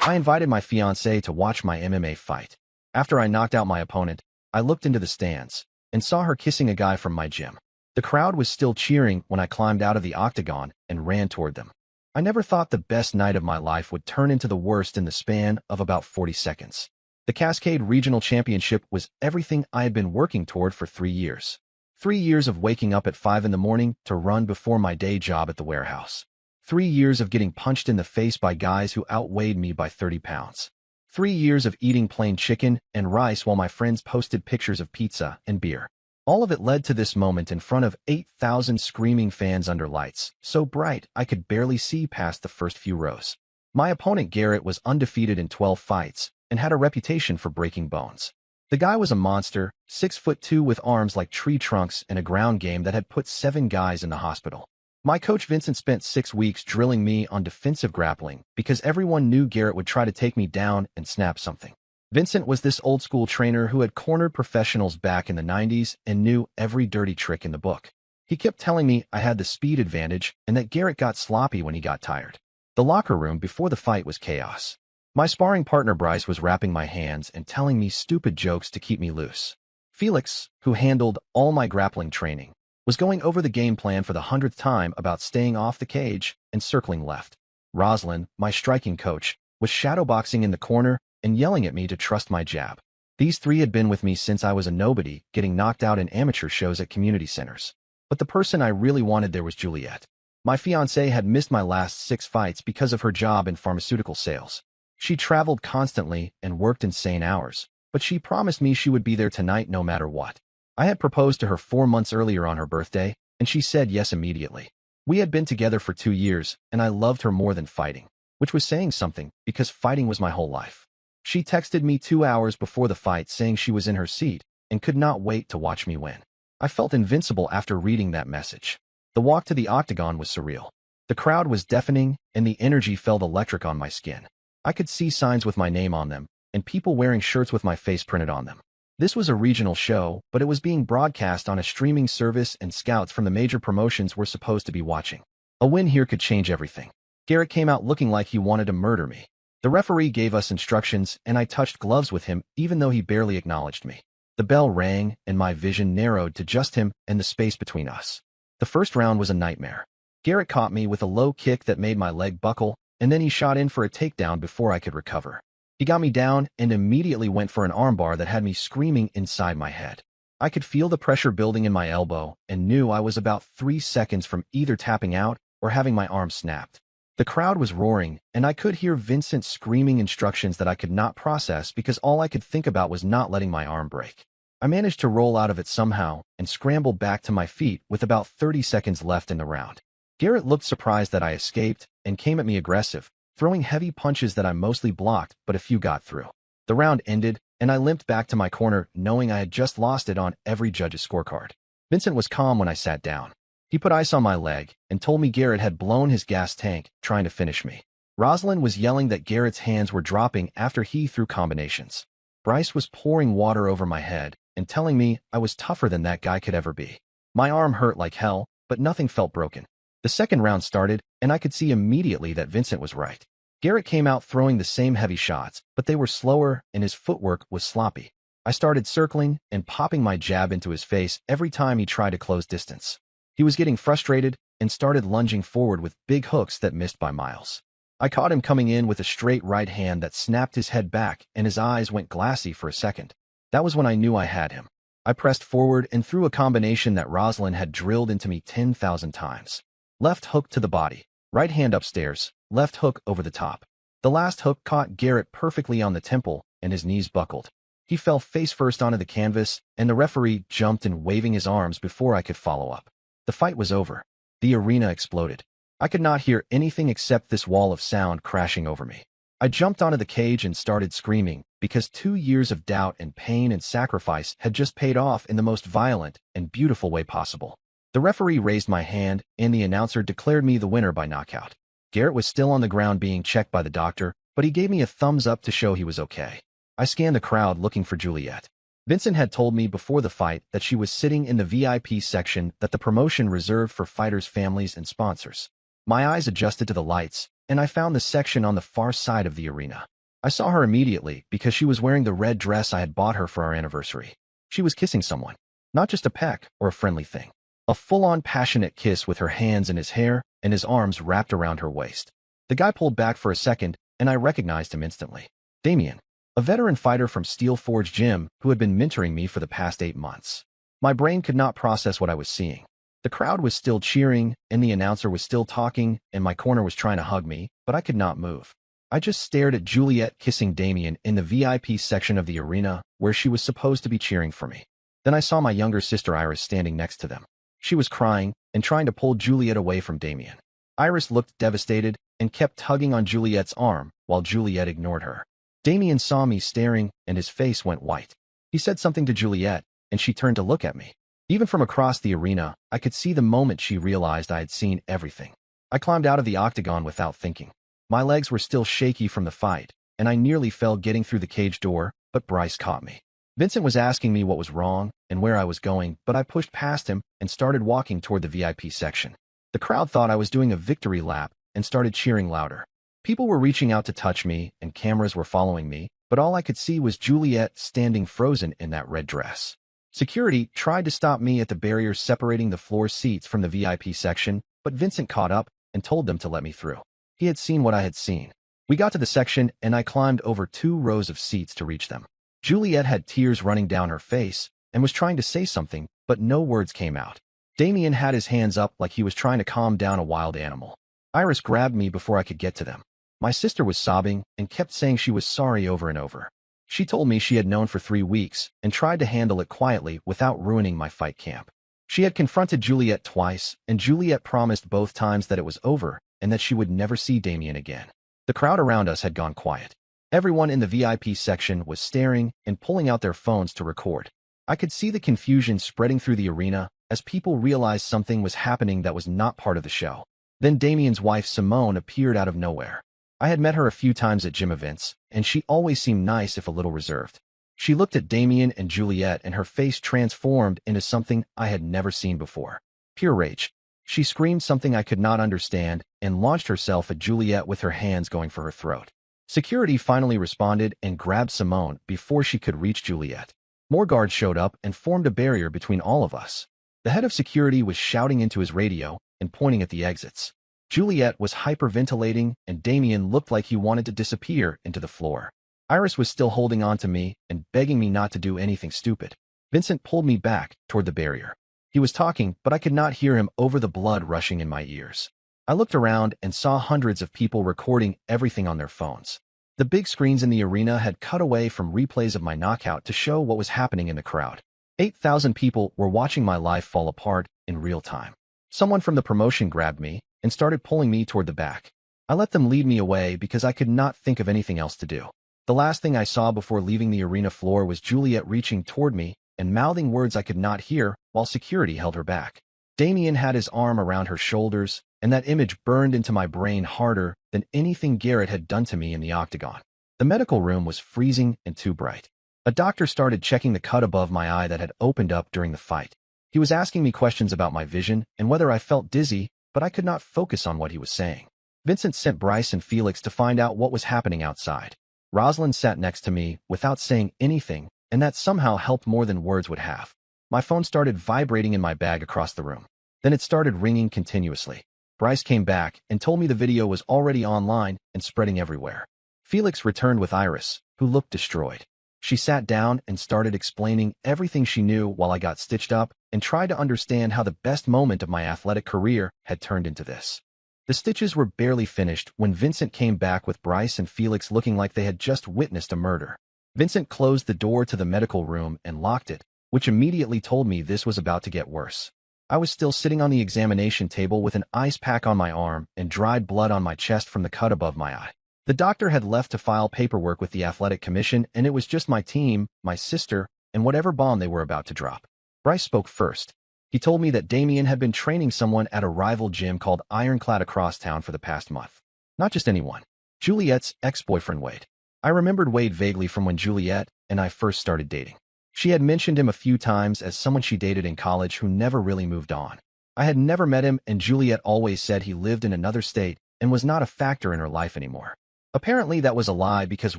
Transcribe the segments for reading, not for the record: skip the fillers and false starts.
I invited my fiancée to watch my MMA fight. After I knocked out my opponent, I looked into the stands and saw her kissing a guy from my gym. The crowd was still cheering when I climbed out of the octagon and ran toward them. I never thought the best night of my life would turn into the worst in the span of about 40 seconds. The Cascade Regional Championship was everything I had been working toward for 3 years. 3 years of waking up at 5 in the morning to run before my day job at the warehouse. 3 years of getting punched in the face by guys who outweighed me by 30 pounds. 3 years of eating plain chicken and rice while my friends posted pictures of pizza and beer. All of it led to this moment in front of 8,000 screaming fans under lights, so bright I could barely see past the first few rows. My opponent Garrett was undefeated in 12 fights and had a reputation for breaking bones. The guy was a monster, 6'2" with arms like tree trunks and a ground game that had put 7 guys in the hospital. My coach Vincent spent 6 weeks drilling me on defensive grappling because everyone knew Garrett would try to take me down and snap something. Vincent was this old-school trainer who had cornered professionals back in the 90s and knew every dirty trick in the book. He kept telling me I had the speed advantage and that Garrett got sloppy when he got tired. The locker room before the fight was chaos. My sparring partner Bryce was wrapping my hands and telling me stupid jokes to keep me loose. Felix, who handled all my grappling training, was going over the game plan for the 100th time about staying off the cage and circling left. Rosalind, my striking coach, was shadowboxing in the corner and yelling at me to trust my jab. These 3 had been with me since I was a nobody, getting knocked out in amateur shows at community centers. But the person I really wanted there was Juliet. My fiancée had missed my last 6 fights because of her job in pharmaceutical sales. She traveled constantly and worked insane hours, but she promised me she would be there tonight no matter what. I had proposed to her 4 months earlier on her birthday, and she said yes immediately. We had been together for 2 years, and I loved her more than fighting, which was saying something because fighting was my whole life. She texted me 2 hours before the fight saying she was in her seat and could not wait to watch me win. I felt invincible after reading that message. The walk to the octagon was surreal. The crowd was deafening, and the energy felt electric on my skin. I could see signs with my name on them, and people wearing shirts with my face printed on them. This was a regional show, but it was being broadcast on a streaming service and scouts from the major promotions were supposed to be watching. A win here could change everything. Garrett came out looking like he wanted to murder me. The referee gave us instructions, and I touched gloves with him even though he barely acknowledged me. The bell rang, and my vision narrowed to just him and the space between us. The first round was a nightmare. Garrett caught me with a low kick that made my leg buckle, and then he shot in for a takedown before I could recover. He got me down and immediately went for an armbar that had me screaming inside my head. I could feel the pressure building in my elbow and knew I was about 3 seconds from either tapping out or having my arm snapped. The crowd was roaring, and I could hear Vincent screaming instructions that I could not process because all I could think about was not letting my arm break. I managed to roll out of it somehow and scrambled back to my feet with about 30 seconds left in the round. Garrett looked surprised that I escaped and came at me aggressive, throwing heavy punches that I mostly blocked, but a few got through. The round ended, and I limped back to my corner knowing I had just lost it on every judge's scorecard. Vincent was calm when I sat down. He put ice on my leg and told me Garrett had blown his gas tank trying to finish me. Rosalind was yelling that Garrett's hands were dropping after he threw combinations. Bryce was pouring water over my head and telling me I was tougher than that guy could ever be. My arm hurt like hell, but nothing felt broken. The second round started, and I could see immediately that Vincent was right. Garrett came out throwing the same heavy shots, but they were slower and his footwork was sloppy. I started circling and popping my jab into his face every time he tried to close distance. He was getting frustrated and started lunging forward with big hooks that missed by miles. I caught him coming in with a straight right hand that snapped his head back and his eyes went glassy for a second. That was when I knew I had him. I pressed forward and threw a combination that Rosalind had drilled into me 10,000 times. Left hook to the body, right hand upstairs, left hook over the top. The last hook caught Garrett perfectly on the temple and his knees buckled. He fell face first onto the canvas and the referee jumped in waving his arms before I could follow up. The fight was over. The arena exploded. I could not hear anything except this wall of sound crashing over me. I jumped onto the cage and started screaming because 2 years of doubt and pain and sacrifice had just paid off in the most violent and beautiful way possible. The referee raised my hand and the announcer declared me the winner by knockout. Garrett was still on the ground being checked by the doctor, but he gave me a thumbs up to show he was okay. I scanned the crowd looking for Juliet. Vincent had told me before the fight that she was sitting in the VIP section that the promotion reserved for fighters' families and sponsors. My eyes adjusted to the lights, and I found the section on the far side of the arena. I saw her immediately because she was wearing the red dress I had bought her for our anniversary. She was kissing someone, not just a peck or a friendly thing. A full-on passionate kiss with her hands in his hair and his arms wrapped around her waist. The guy pulled back for a second, and I recognized him instantly. Damien, a veteran fighter from Steel Forge Gym who had been mentoring me for the past 8 months. My brain could not process what I was seeing. The crowd was still cheering, and the announcer was still talking, and my corner was trying to hug me, but I could not move. I just stared at Juliet kissing Damien in the VIP section of the arena where she was supposed to be cheering for me. Then I saw my younger sister Iris standing next to them. She was crying and trying to pull Juliet away from Damien. Iris looked devastated and kept tugging on Juliet's arm while Juliet ignored her. Damien saw me staring and his face went white. He said something to Juliet and she turned to look at me. Even from across the arena, I could see the moment she realized I had seen everything. I climbed out of the octagon without thinking. My legs were still shaky from the fight, and I nearly fell getting through the cage door, but Bryce caught me. Vincent was asking me what was wrong and where I was going, but I pushed past him and started walking toward the VIP section. The crowd thought I was doing a victory lap and started cheering louder. People were reaching out to touch me, and cameras were following me, but all I could see was Juliet standing frozen in that red dress. Security tried to stop me at the barrier separating the floor seats from the VIP section, but Vincent caught up and told them to let me through. He had seen what I had seen. We got to the section, and I climbed over 2 rows of seats to reach them. Juliet had tears running down her face and was trying to say something, but no words came out. Damien had his hands up like he was trying to calm down a wild animal. Iris grabbed me before I could get to them. My sister was sobbing and kept saying she was sorry over and over. She told me she had known for 3 weeks and tried to handle it quietly without ruining my fight camp. She had confronted Juliet twice, and Juliet promised both times that it was over and that she would never see Damien again. The crowd around us had gone quiet. Everyone in the VIP section was staring and pulling out their phones to record. I could see the confusion spreading through the arena as people realized something was happening that was not part of the show. Then Damien's wife Simone appeared out of nowhere. I had met her a few times at gym events, and she always seemed nice if a little reserved. She looked at Damien and Juliet, and her face transformed into something I had never seen before. Pure rage. She screamed something I could not understand and launched herself at Juliet with her hands going for her throat. Security finally responded and grabbed Simone before she could reach Juliet. More guards showed up and formed a barrier between all of us. The head of security was shouting into his radio and pointing at the exits. Juliet was hyperventilating, and Damien looked like he wanted to disappear into the floor. Iris was still holding on to me and begging me not to do anything stupid. Vincent pulled me back toward the barrier. He was talking, but I could not hear him over the blood rushing in my ears. I looked around and saw hundreds of people recording everything on their phones. The big screens in the arena had cut away from replays of my knockout to show what was happening in the crowd. 8,000 people were watching my life fall apart in real time. Someone from the promotion grabbed me and started pulling me toward the back. I let them lead me away because I could not think of anything else to do. The last thing I saw before leaving the arena floor was Juliet reaching toward me and mouthing words I could not hear while security held her back. Damien had his arm around her shoulders, and that image burned into my brain harder than anything Garrett had done to me in the octagon. The medical room was freezing and too bright. A doctor started checking the cut above my eye that had opened up during the fight. He was asking me questions about my vision and whether I felt dizzy, but I could not focus on what he was saying. Vincent sent Bryce and Felix to find out what was happening outside. Rosalind sat next to me without saying anything, and that somehow helped more than words would have. My phone started vibrating in my bag across the room. Then it started ringing continuously. Bryce came back and told me the video was already online and spreading everywhere. Felix returned with Iris, who looked destroyed. She sat down and started explaining everything she knew while I got stitched up and tried to understand how the best moment of my athletic career had turned into this. The stitches were barely finished when Vincent came back with Bryce and Felix looking like they had just witnessed a murder. Vincent closed the door to the medical room and locked it, which immediately told me this was about to get worse. I was still sitting on the examination table with an ice pack on my arm and dried blood on my chest from the cut above my eye. The doctor had left to file paperwork with the athletic commission, and it was just my team, my sister, and whatever bomb they were about to drop. Bryce spoke first. He told me that Damien had been training someone at a rival gym called Ironclad across town for the past month. Not just anyone. Juliet's ex-boyfriend Wade. I remembered Wade vaguely from when Juliet and I first started dating. She had mentioned him a few times as someone she dated in college who never really moved on. I had never met him, and Juliet always said he lived in another state and was not a factor in her life anymore. Apparently that was a lie because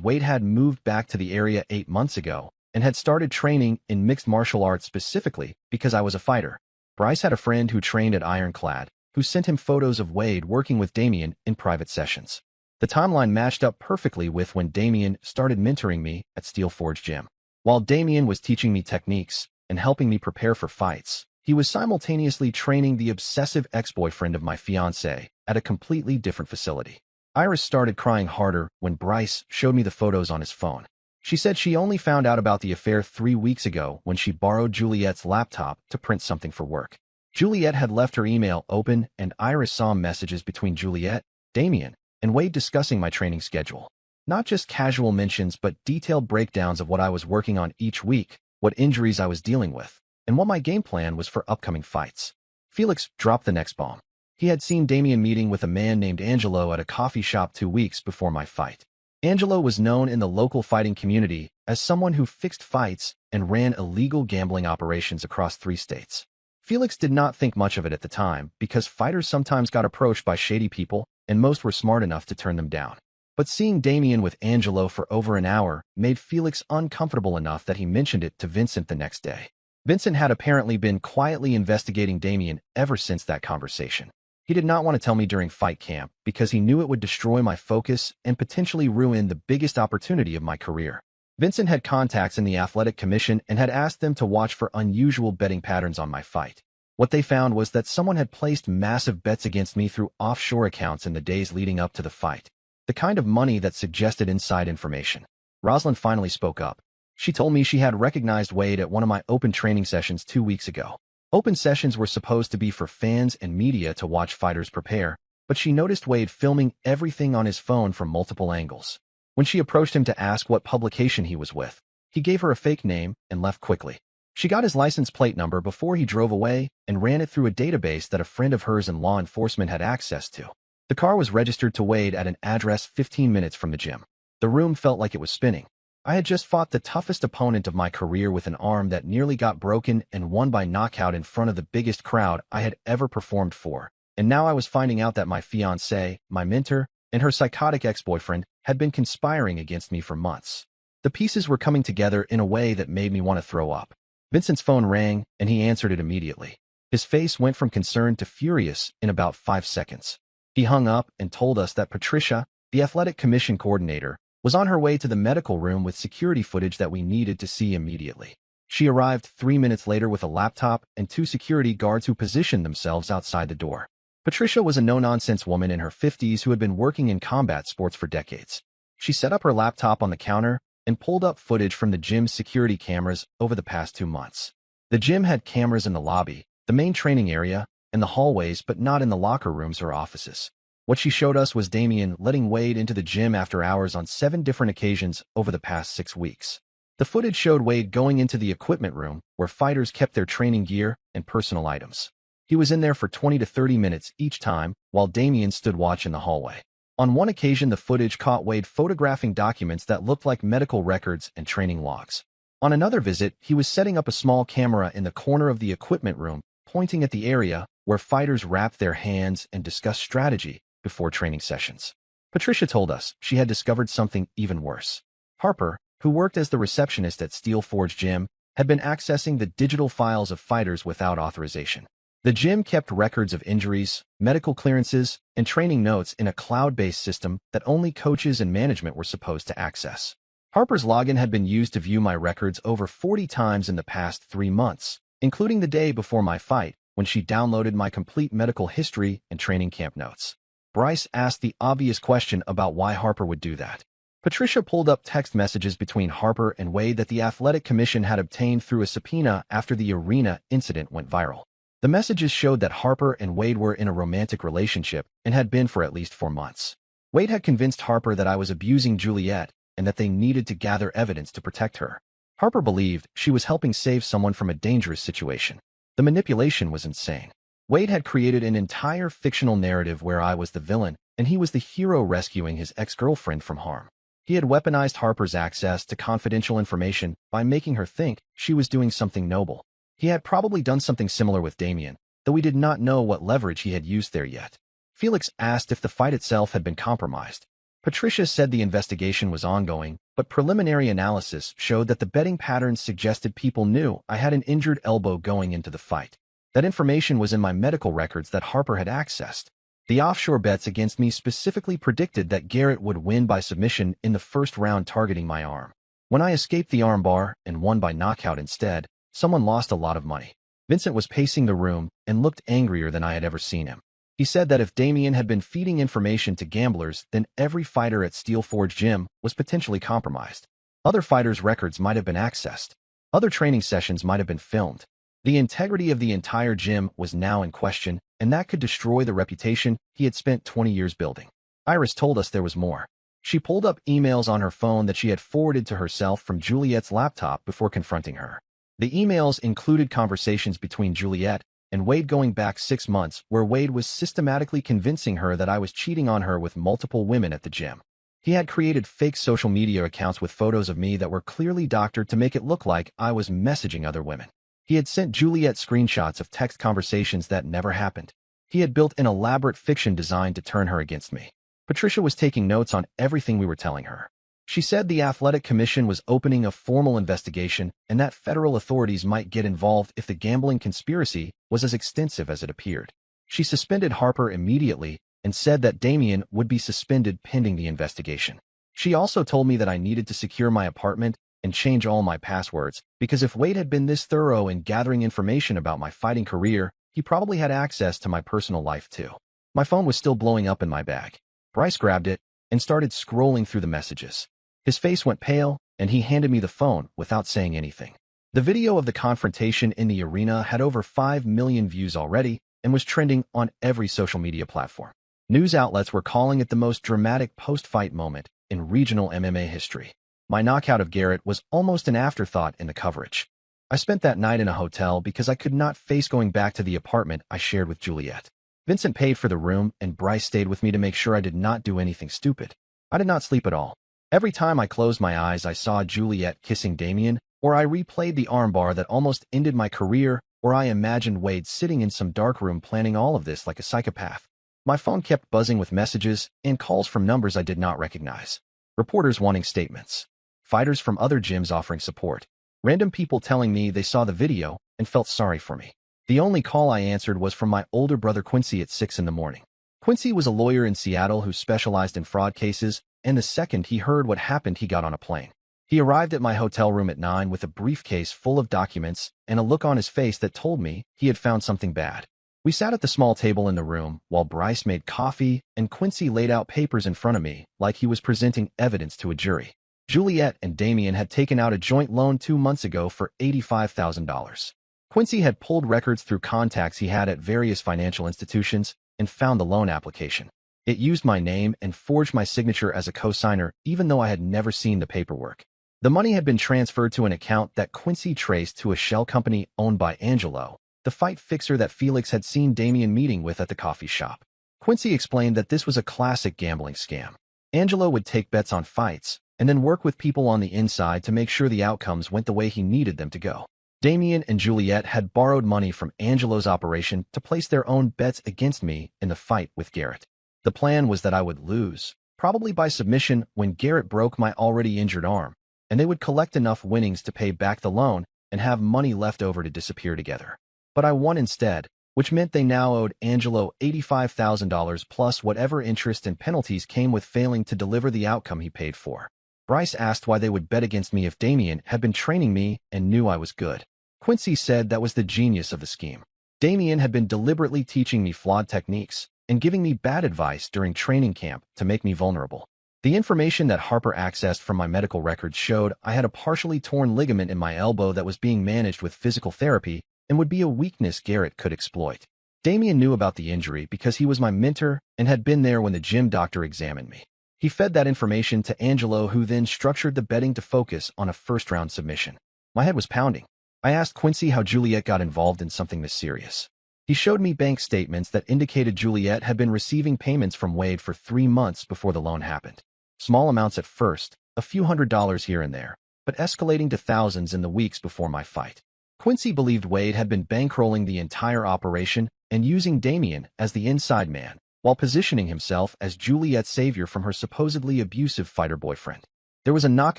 Wade had moved back to the area 8 months ago and had started training in mixed martial arts specifically because I was a fighter. Bryce had a friend who trained at Ironclad, who sent him photos of Wade working with Damien in private sessions. The timeline matched up perfectly with when Damien started mentoring me at Steel Forge Gym. While Damien was teaching me techniques and helping me prepare for fights, he was simultaneously training the obsessive ex-boyfriend of my fiancée at a completely different facility. Iris started crying harder when Bryce showed me the photos on his phone. She said she only found out about the affair 3 weeks ago when she borrowed Juliet's laptop to print something for work. Juliet had left her email open, and Iris saw messages between Juliet, Damien, and Wade discussing my training schedule. Not just casual mentions, but detailed breakdowns of what I was working on each week, what injuries I was dealing with, and what my game plan was for upcoming fights. Felix dropped the next bomb. He had seen Damien meeting with a man named Angelo at a coffee shop 2 weeks before my fight. Angelo was known in the local fighting community as someone who fixed fights and ran illegal gambling operations across 3 states. Felix did not think much of it at the time because fighters sometimes got approached by shady people and most were smart enough to turn them down. But seeing Damien with Angelo for over an hour made Felix uncomfortable enough that he mentioned it to Vincent the next day. Vincent had apparently been quietly investigating Damien ever since that conversation. He did not want to tell me during fight camp because he knew it would destroy my focus and potentially ruin the biggest opportunity of my career. Vincent had contacts in the athletic commission and had asked them to watch for unusual betting patterns on my fight. What they found was that someone had placed massive bets against me through offshore accounts in the days leading up to the fight. The kind of money that suggested inside information. Rosalind finally spoke up. She told me she had recognized Wade at one of my open training sessions 2 weeks ago. Open sessions were supposed to be for fans and media to watch fighters prepare, but she noticed Wade filming everything on his phone from multiple angles. When she approached him to ask what publication he was with, he gave her a fake name and left quickly. She got his license plate number before he drove away and ran it through a database that a friend of hers in law enforcement had access to. The car was registered to Wade at an address 15 minutes from the gym. The room felt like it was spinning. I had just fought the toughest opponent of my career with an arm that nearly got broken and won by knockout in front of the biggest crowd I had ever performed for. And now I was finding out that my fiancée, my mentor, and her psychotic ex-boyfriend had been conspiring against me for months. The pieces were coming together in a way that made me want to throw up. Vincent's phone rang, and he answered it immediately. His face went from concerned to furious in about 5 seconds. He hung up and told us that Patricia, the athletic commission coordinator, was on her way to the medical room with security footage that we needed to see immediately. She arrived 3 minutes later with a laptop and 2 security guards who positioned themselves outside the door. Patricia was a no-nonsense woman in her 50s who had been working in combat sports for decades. She set up her laptop on the counter and pulled up footage from the gym's security cameras over the past 2 months. The gym had cameras in the lobby, the main training area, and the hallways, but not in the locker rooms or offices. What she showed us was Damien letting Wade into the gym after hours on 7 different occasions over the past 6 weeks. The footage showed Wade going into the equipment room where fighters kept their training gear and personal items. He was in there for 20 to 30 minutes each time while Damien stood watch in the hallway. On one occasion, the footage caught Wade photographing documents that looked like medical records and training logs. On another visit, he was setting up a small camera in the corner of the equipment room, pointing at the area where fighters wrapped their hands and discussed strategy before training sessions. Patricia told us she had discovered something even worse. Harper, who worked as the receptionist at Steel Forge Gym, had been accessing the digital files of fighters without authorization. The gym kept records of injuries, medical clearances, and training notes in a cloud-based system that only coaches and management were supposed to access. Harper's login had been used to view my records over 40 times in the past 3 months, including the day before my fight, when she downloaded my complete medical history and training camp notes. Bryce asked the obvious question about why Harper would do that. Patricia pulled up text messages between Harper and Wade that the athletic commission had obtained through a subpoena after the arena incident went viral. The messages showed that Harper and Wade were in a romantic relationship and had been for at least 4 months. Wade had convinced Harper that I was abusing Juliet and that they needed to gather evidence to protect her. Harper believed she was helping save someone from a dangerous situation. The manipulation was insane. Wade had created an entire fictional narrative where I was the villain and he was the hero rescuing his ex-girlfriend from harm. He had weaponized Harper's access to confidential information by making her think she was doing something noble. He had probably done something similar with Damien, though we did not know what leverage he had used there yet. Felix asked if the fight itself had been compromised. Patricia said the investigation was ongoing, but preliminary analysis showed that the betting patterns suggested people knew I had an injured elbow going into the fight. That information was in my medical records that Harper had accessed. The offshore bets against me specifically predicted that Garrett would win by submission in the first round, targeting my arm. When I escaped the armbar and won by knockout instead, someone lost a lot of money. Vincent was pacing the room and looked angrier than I had ever seen him. He said that if Damien had been feeding information to gamblers, then every fighter at Steel Forge Gym was potentially compromised. Other fighters' records might have been accessed. Other training sessions might have been filmed. The integrity of the entire gym was now in question, and that could destroy the reputation he had spent 20 years building. Iris told us there was more. She pulled up emails on her phone that she had forwarded to herself from Juliet's laptop before confronting her. The emails included conversations between Juliet and Wade going back 6 months, where Wade was systematically convincing her that I was cheating on her with multiple women at the gym. He had created fake social media accounts with photos of me that were clearly doctored to make it look like I was messaging other women. He had sent Juliet screenshots of text conversations that never happened. He had built an elaborate fiction designed to turn her against me. Patricia was taking notes on everything we were telling her. She said the Athletic Commission was opening a formal investigation and that federal authorities might get involved if the gambling conspiracy was as extensive as it appeared. She suspended Harper immediately and said that Damien would be suspended pending the investigation. She also told me that I needed to secure my apartment and change all my passwords, because if Wade had been this thorough in gathering information about my fighting career, he probably had access to my personal life too. My phone was still blowing up in my bag. Bryce grabbed it and started scrolling through the messages. His face went pale, and he handed me the phone without saying anything. The video of the confrontation in the arena had over 5 million views already and was trending on every social media platform. News outlets were calling it the most dramatic post-fight moment in regional MMA history. My knockout of Garrett was almost an afterthought in the coverage. I spent that night in a hotel because I could not face going back to the apartment I shared with Juliet. Vincent paid for the room, and Bryce stayed with me to make sure I did not do anything stupid. I did not sleep at all. Every time I closed my eyes, I saw Juliet kissing Damien, or I replayed the armbar that almost ended my career, or I imagined Wade sitting in some dark room planning all of this like a psychopath. My phone kept buzzing with messages and calls from numbers I did not recognize. Reporters wanting statements. Fighters from other gyms offering support. Random people telling me they saw the video and felt sorry for me. The only call I answered was from my older brother Quincy at 6 in the morning. Quincy was a lawyer in Seattle who specialized in fraud cases, and the second he heard what happened, he got on a plane. He arrived at my hotel room at 9 with a briefcase full of documents and a look on his face that told me he had found something bad. We sat at the small table in the room while Bryce made coffee and Quincy laid out papers in front of me like he was presenting evidence to a jury. Juliet and Damien had taken out a joint loan 2 months ago for $85,000. Quincy had pulled records through contacts he had at various financial institutions and found the loan application. It used my name and forged my signature as a co-signer, even though I had never seen the paperwork. The money had been transferred to an account that Quincy traced to a shell company owned by Angelo, the fight fixer that Felix had seen Damien meeting with at the coffee shop. Quincy explained that this was a classic gambling scam. Angelo would take bets on fights and then work with people on the inside to make sure the outcomes went the way he needed them to go. Damien and Juliet had borrowed money from Angelo's operation to place their own bets against me in the fight with Garrett. The plan was that I would lose, probably by submission when Garrett broke my already injured arm, and they would collect enough winnings to pay back the loan and have money left over to disappear together. But I won instead, which meant they now owed Angelo $85,000 plus whatever interest and penalties came with failing to deliver the outcome he paid for. Bryce asked why they would bet against me if Damien had been training me and knew I was good. Quincy said that was the genius of the scheme. Damien had been deliberately teaching me flawed techniques and giving me bad advice during training camp to make me vulnerable. The information that Harper accessed from my medical records showed I had a partially torn ligament in my elbow that was being managed with physical therapy and would be a weakness Garrett could exploit. Damien knew about the injury because he was my mentor and had been there when the gym doctor examined me. He fed that information to Angelo, who then structured the betting to focus on a first-round submission. My head was pounding. I asked Quincy how Juliet got involved in something this serious. He showed me bank statements that indicated Juliet had been receiving payments from Wade for 3 months before the loan happened. Small amounts at first, a few $100s here and there, but escalating to thousands in the weeks before my fight. Quincy believed Wade had been bankrolling the entire operation and using Damien as the inside man, while positioning himself as Juliet's savior from her supposedly abusive fighter boyfriend. There was a knock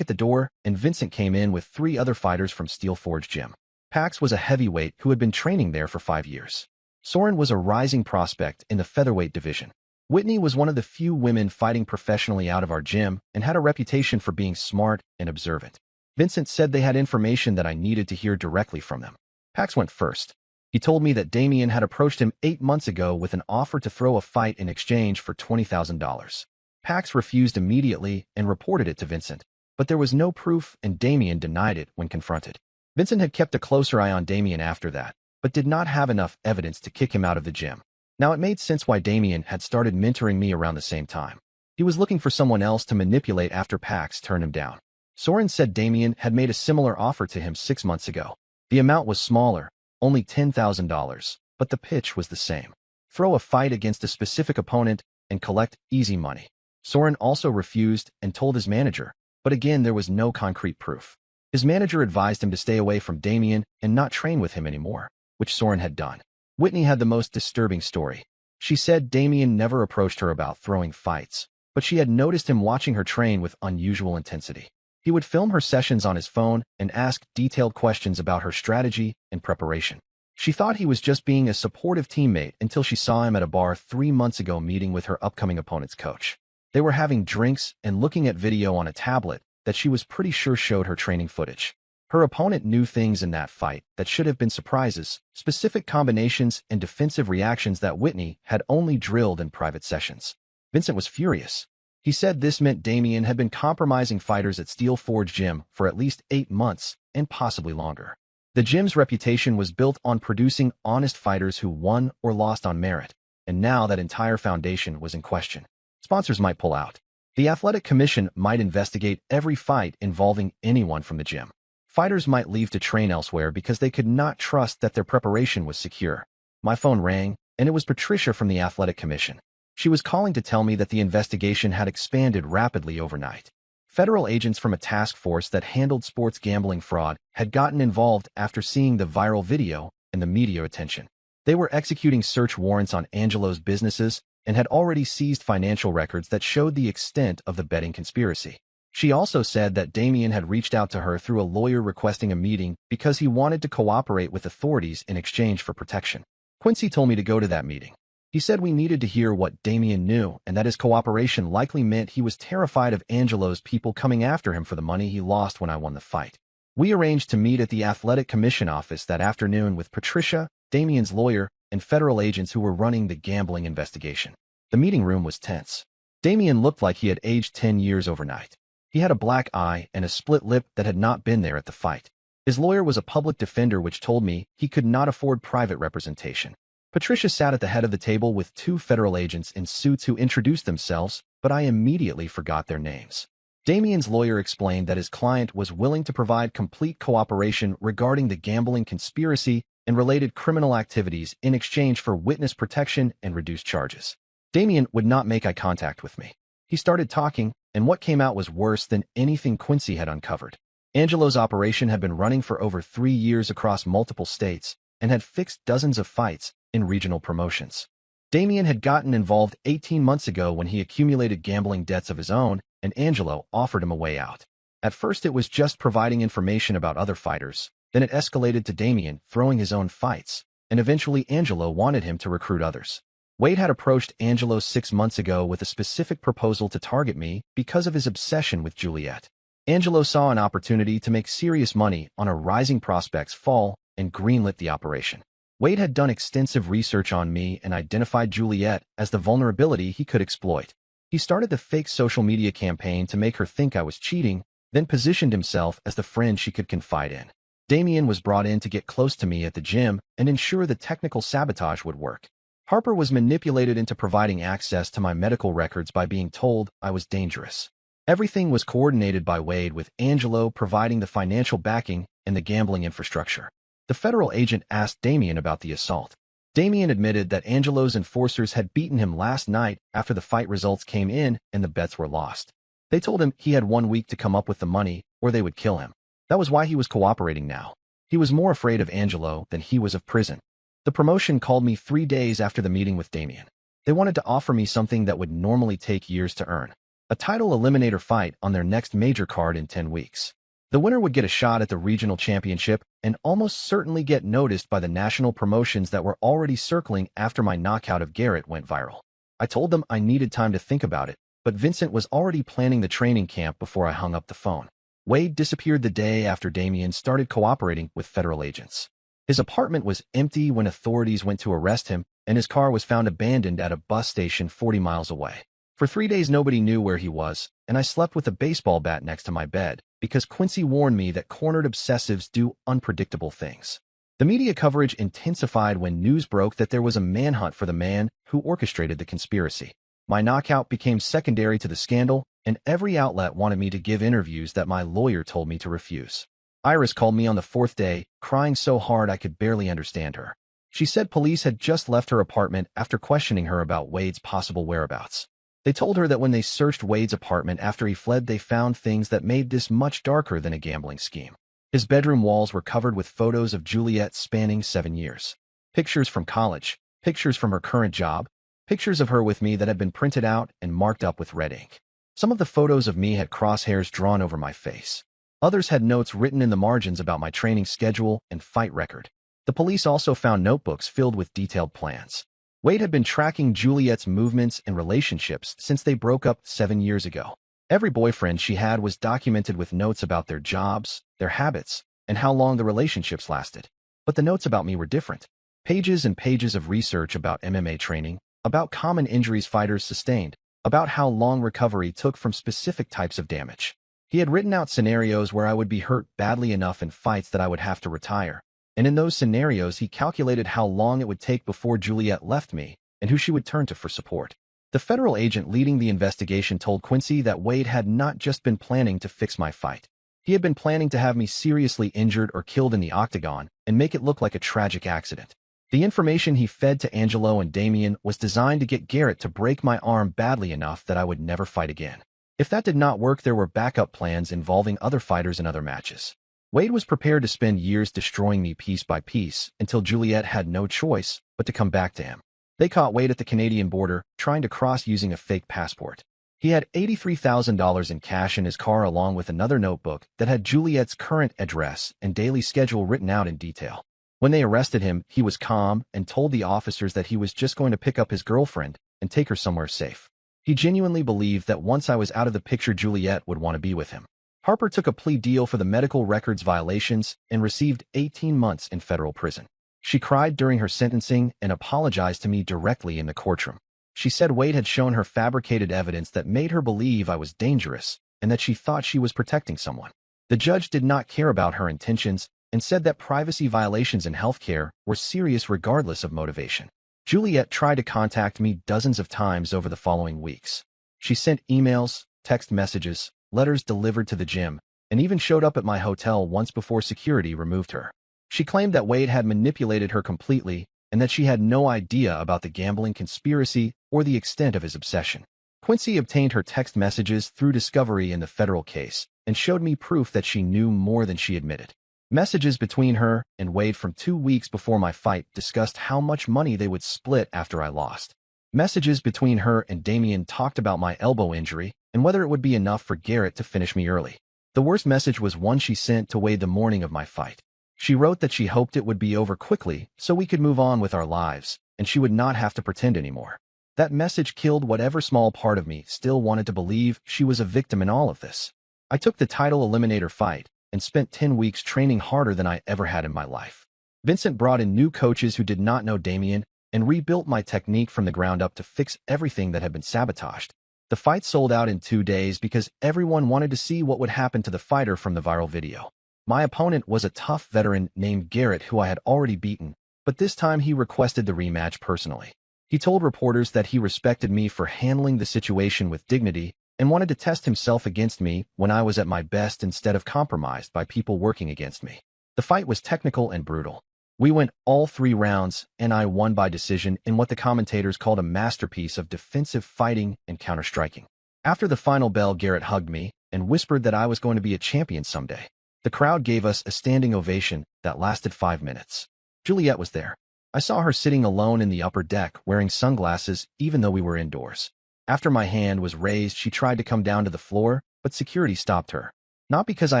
at the door, and Vincent came in with 3 other fighters from Steel Forge Gym. Pax was a heavyweight who had been training there for 5 years. Soren was a rising prospect in the featherweight division. Whitney was one of the few women fighting professionally out of our gym and had a reputation for being smart and observant. Vincent said they had information that I needed to hear directly from them. Pax went first. He told me that Damien had approached him 8 months ago with an offer to throw a fight in exchange for $20,000. Pax refused immediately and reported it to Vincent, but there was no proof and Damien denied it when confronted. Vincent had kept a closer eye on Damien after that, but did not have enough evidence to kick him out of the gym. Now it made sense why Damien had started mentoring me around the same time. He was looking for someone else to manipulate after Pax turned him down. Soren said Damien had made a similar offer to him 6 months ago. The amount was smaller, only $10,000, but the pitch was the same. Throw a fight against a specific opponent and collect easy money. Soren also refused and told his manager, but again there was no concrete proof. His manager advised him to stay away from Damien and not train with him anymore, which Soren had done. Whitney had the most disturbing story. She said Damien never approached her about throwing fights, but she had noticed him watching her train with unusual intensity. He would film her sessions on his phone and ask detailed questions about her strategy and preparation. She thought he was just being a supportive teammate until she saw him at a bar 3 months ago meeting with her upcoming opponent's coach. They were having drinks and looking at video on a tablet that she was pretty sure showed her training footage. Her opponent knew things in that fight that should have been surprises, specific combinations and defensive reactions that Whitney had only drilled in private sessions. Vincent was furious. He said this meant Damien had been compromising fighters at Steel Forge Gym for at least 8 months and possibly longer. The gym's reputation was built on producing honest fighters who won or lost on merit, and now that entire foundation was in question. Sponsors might pull out. The Athletic Commission might investigate every fight involving anyone from the gym. Fighters might leave to train elsewhere because they could not trust that their preparation was secure. My phone rang, and it was Patricia from the Athletic Commission. She was calling to tell me that the investigation had expanded rapidly overnight. Federal agents from a task force that handled sports gambling fraud had gotten involved after seeing the viral video and the media attention. They were executing search warrants on Angelo's businesses and had already seized financial records that showed the extent of the betting conspiracy. She also said that Damien had reached out to her through a lawyer requesting a meeting because he wanted to cooperate with authorities in exchange for protection. Quincy told me to go to that meeting. He said we needed to hear what Damien knew and that his cooperation likely meant he was terrified of Angelo's people coming after him for the money he lost when I won the fight. We arranged to meet at the Athletic Commission office that afternoon with Patricia, Damien's lawyer, and federal agents who were running the gambling investigation. The meeting room was tense. Damien looked like he had aged 10 years overnight. He had a black eye and a split lip that had not been there at the fight. His lawyer was a public defender, which told me he could not afford private representation. Patricia sat at the head of the table with 2 federal agents in suits who introduced themselves, but I immediately forgot their names. Damien's lawyer explained that his client was willing to provide complete cooperation regarding the gambling conspiracy and related criminal activities in exchange for witness protection and reduced charges. Damien would not make eye contact with me. He started talking, and what came out was worse than anything Quincy had uncovered. Angelo's operation had been running for over 3 years across multiple states and had fixed dozens of fights in regional promotions. Damien had gotten involved 18 months ago when he accumulated gambling debts of his own, and Angelo offered him a way out. At first it was just providing information about other fighters, then it escalated to Damien throwing his own fights, and eventually Angelo wanted him to recruit others. Wade had approached Angelo 6 months ago with a specific proposal to target me because of his obsession with Juliet. Angelo saw an opportunity to make serious money on a rising prospect's fall and greenlit the operation. Wade had done extensive research on me and identified Juliet as the vulnerability he could exploit. He started the fake social media campaign to make her think I was cheating, then positioned himself as the friend she could confide in. Damien was brought in to get close to me at the gym and ensure the technical sabotage would work. Harper was manipulated into providing access to my medical records by being told I was dangerous. Everything was coordinated by Wade, with Angelo providing the financial backing and the gambling infrastructure. The federal agent asked Damien about the assault. Damien admitted that Angelo's enforcers had beaten him last night after the fight results came in and the bets were lost. They told him he had 1 week to come up with the money or they would kill him. That was why he was cooperating now. He was more afraid of Angelo than he was of prison. The promotion called me 3 days after the meeting with Damien. They wanted to offer me something that would normally take years to earn. A title eliminator fight on their next major card in 10 weeks. The winner would get a shot at the regional championship and almost certainly get noticed by the national promotions that were already circling after my knockout of Garrett went viral. I told them I needed time to think about it, but Vincent was already planning the training camp before I hung up the phone. Wade disappeared the day after Damien started cooperating with federal agents. His apartment was empty when authorities went to arrest him, and his car was found abandoned at a bus station 40 miles away. For 3 days nobody knew where he was, and I slept with a baseball bat next to my bed, because Quincy warned me that cornered obsessives do unpredictable things. The media coverage intensified when news broke that there was a manhunt for the man who orchestrated the conspiracy. My knockout became secondary to the scandal, and every outlet wanted me to give interviews that my lawyer told me to refuse. Iris called me on the 4th day, crying so hard I could barely understand her. She said police had just left her apartment after questioning her about Wade's possible whereabouts. They told her that when they searched Wade's apartment after he fled, they found things that made this much darker than a gambling scheme. His bedroom walls were covered with photos of Juliet spanning 7 years. Pictures from college, pictures from her current job, pictures of her with me that had been printed out and marked up with red ink. Some of the photos of me had crosshairs drawn over my face. Others had notes written in the margins about my training schedule and fight record. The police also found notebooks filled with detailed plans. Wade had been tracking Juliet's movements and relationships since they broke up 7 years ago. Every boyfriend she had was documented with notes about their jobs, their habits, and how long the relationships lasted. But the notes about me were different. Pages and pages of research about MMA training, about common injuries fighters sustained, about how long recovery took from specific types of damage. He had written out scenarios where I would be hurt badly enough in fights that I would have to retire. And in those scenarios, he calculated how long it would take before Juliet left me and who she would turn to for support. The federal agent leading the investigation told Quincy that Wade had not just been planning to fix my fight. He had been planning to have me seriously injured or killed in the Octagon and make it look like a tragic accident. The information he fed to Angelo and Damien was designed to get Garrett to break my arm badly enough that I would never fight again. If that did not work, there were backup plans involving other fighters and other matches. Wade was prepared to spend years destroying me piece by piece until Juliet had no choice but to come back to him. They caught Wade at the Canadian border, trying to cross using a fake passport. He had $83,000 in cash in his car along with another notebook that had Juliet's current address and daily schedule written out in detail. When they arrested him, he was calm and told the officers that he was just going to pick up his girlfriend and take her somewhere safe. He genuinely believed that once I was out of the picture, Juliet would want to be with him. Harper took a plea deal for the medical records violations and received 18 months in federal prison. She cried during her sentencing and apologized to me directly in the courtroom. She said Wade had shown her fabricated evidence that made her believe I was dangerous and that she thought she was protecting someone. The judge did not care about her intentions and said that privacy violations in healthcare were serious regardless of motivation. Juliet tried to contact me dozens of times over the following weeks. She sent emails, text messages, letters delivered to the gym, and even showed up at my hotel once before security removed her. She claimed that Wade had manipulated her completely and that she had no idea about the gambling conspiracy or the extent of his obsession. Quincy obtained her text messages through discovery in the federal case and showed me proof that she knew more than she admitted. Messages between her and Wade from 2 weeks before my fight discussed how much money they would split after I lost. Messages between her and Damien talked about my elbow injury and whether it would be enough for Garrett to finish me early. The worst message was one she sent to Wade the morning of my fight. She wrote that she hoped it would be over quickly so we could move on with our lives and she would not have to pretend anymore. That message killed whatever small part of me still wanted to believe she was a victim in all of this. I took the title eliminator fight and spent 10 weeks training harder than I ever had in my life. Vincent brought in new coaches who did not know Damien and rebuilt my technique from the ground up to fix everything that had been sabotaged. The fight sold out in 2 days because everyone wanted to see what would happen to the fighter from the viral video. My opponent was a tough veteran named Garrett who I had already beaten, but this time he requested the rematch personally. He told reporters that he respected me for handling the situation with dignity and wanted to test himself against me when I was at my best instead of compromised by people working against me. The fight was technical and brutal. We went all 3 rounds, and I won by decision in what the commentators called a masterpiece of defensive fighting and counter-striking. After the final bell, Garrett hugged me and whispered that I was going to be a champion someday. The crowd gave us a standing ovation that lasted 5 minutes. Juliet was there. I saw her sitting alone in the upper deck, wearing sunglasses, even though we were indoors. After my hand was raised, she tried to come down to the floor, but security stopped her. Not because I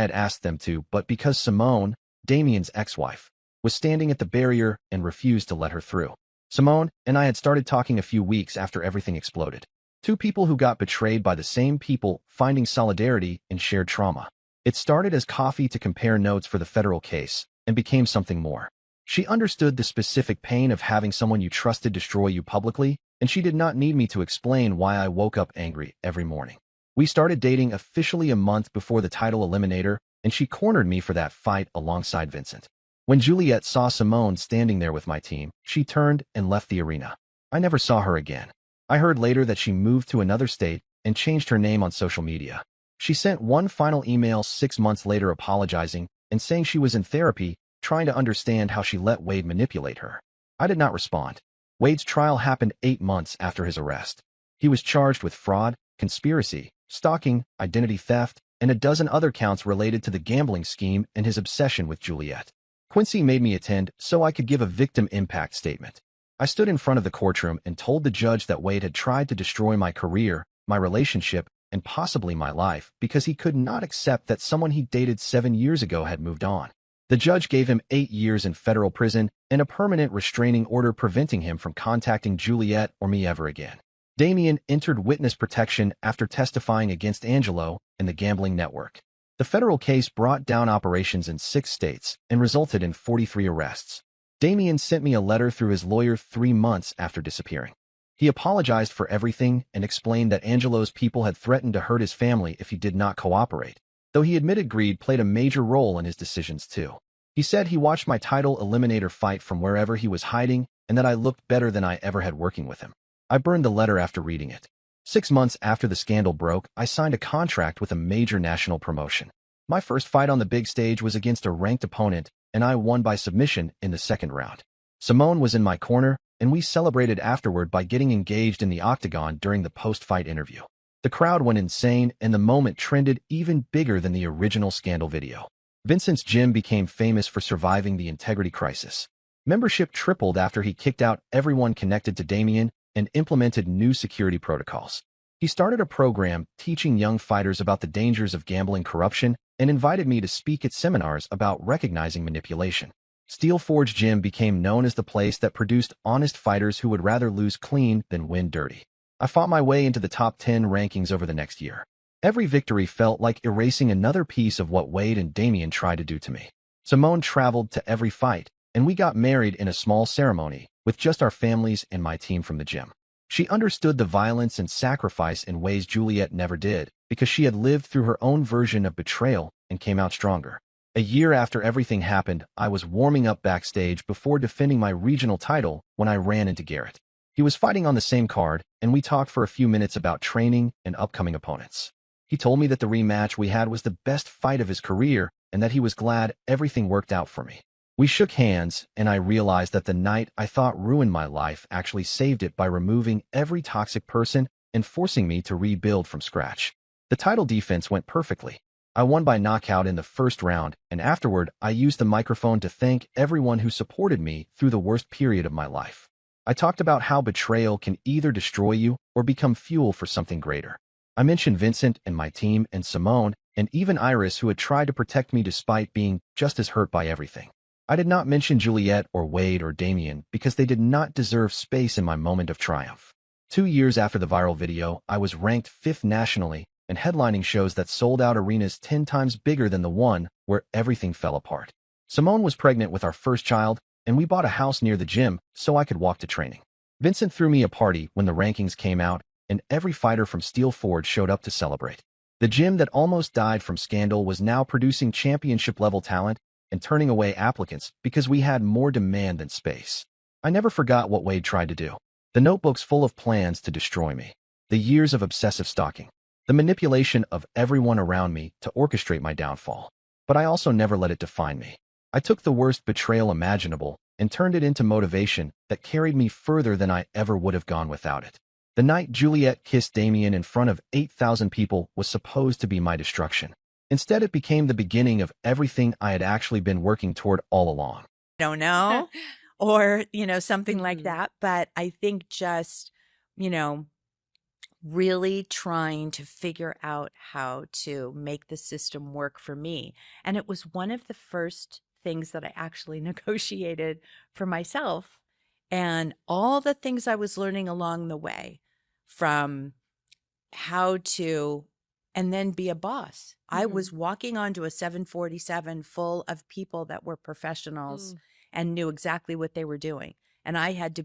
had asked them to, but because Simone, Damien's ex-wife, was standing at the barrier and refused to let her through. Simone and I had started talking a few weeks after everything exploded. Two people who got betrayed by the same people, finding solidarity in shared trauma. It started as coffee to compare notes for the federal case, and became something more. She understood the specific pain of having someone you trusted destroy you publicly, and she did not need me to explain why I woke up angry every morning. We started dating officially a month before the title Eliminator, and she cornered me for that fight alongside Vincent. When Juliet saw Simone standing there with my team, she turned and left the arena. I never saw her again. I heard later that she moved to another state and changed her name on social media. She sent one final email 6 months later apologizing and saying she was in therapy, trying to understand how she let Wade manipulate her. I did not respond. Wade's trial happened 8 months after his arrest. He was charged with fraud, conspiracy, stalking, identity theft, and a dozen other counts related to the gambling scheme and his obsession with Juliet. Quincy made me attend so I could give a victim impact statement. I stood in front of the courtroom and told the judge that Wade had tried to destroy my career, my relationship, and possibly my life because he could not accept that someone he dated 7 years ago had moved on. The judge gave him 8 years in federal prison and a permanent restraining order preventing him from contacting Juliet or me ever again. Damien entered witness protection after testifying against Angelo and the gambling network. The federal case brought down operations in 6 states and resulted in 43 arrests. Damien sent me a letter through his lawyer 3 months after disappearing. He apologized for everything and explained that Angelo's people had threatened to hurt his family if he did not cooperate, though he admitted greed played a major role in his decisions too. He said he watched my title Eliminator fight from wherever he was hiding and that I looked better than I ever had working with him. I burned the letter after reading it. 6 months after the scandal broke, I signed a contract with a major national promotion. My first fight on the big stage was against a ranked opponent, and I won by submission in the second round. Simone was in my corner, and we celebrated afterward by getting engaged in the Octagon during the post-fight interview. The crowd went insane, and the moment trended even bigger than the original scandal video. Vincent's gym became famous for surviving the integrity crisis. Membership tripled after he kicked out everyone connected to Damien and implemented new security protocols. He started a program teaching young fighters about the dangers of gambling corruption and invited me to speak at seminars about recognizing manipulation. Steel Forge Gym became known as the place that produced honest fighters who would rather lose clean than win dirty. I fought my way into the top 10 rankings over the next year. Every victory felt like erasing another piece of what Wade and Damien tried to do to me. Simone traveled to every fight, and we got married in a small ceremony, with just our families and my team from the gym. She understood the violence and sacrifice in ways Juliet never did, because she had lived through her own version of betrayal and came out stronger. A year after everything happened, I was warming up backstage before defending my regional title when I ran into Garrett. He was fighting on the same card, and we talked for a few minutes about training and upcoming opponents. He told me that the rematch we had was the best fight of his career and that he was glad everything worked out for me. We shook hands, and I realized that the night I thought ruined my life actually saved it by removing every toxic person and forcing me to rebuild from scratch. The title defense went perfectly. I won by knockout in the first round, and afterward, I used the microphone to thank everyone who supported me through the worst period of my life. I talked about how betrayal can either destroy you or become fuel for something greater. I mentioned Vincent and my team and Simone and even Iris, who had tried to protect me despite being just as hurt by everything. I did not mention Juliet or Wade or Damien because they did not deserve space in my moment of triumph. 2 years after the viral video, I was ranked 5th nationally and headlining shows that sold out arenas 10 times bigger than the one where everything fell apart. Simone was pregnant with our first child, and we bought a house near the gym so I could walk to training. Vincent threw me a party when the rankings came out, and every fighter from Steel Forge showed up to celebrate. The gym that almost died from scandal was now producing championship-level talent and turning away applicants because we had more demand than space. I never forgot what Wade tried to do. The notebooks full of plans to destroy me. The years of obsessive stalking. The manipulation of everyone around me to orchestrate my downfall. But I also never let it define me. I took the worst betrayal imaginable and turned it into motivation that carried me further than I ever would have gone without it. The night Juliet kissed Damien in front of 8,000 people was supposed to be my destruction. Instead, it became the beginning of everything I had actually been working toward all along. Don't know. or, something like Mhm. that. But I think just, you know, really trying to figure out how to make the system work for me. And it was one of the first things that I actually negotiated for myself. And all the things I was learning along the way, from how to and then be a boss. I Mhm. was walking onto a 747 full of people that were professionals Mm. and knew exactly what they were doing. And I had to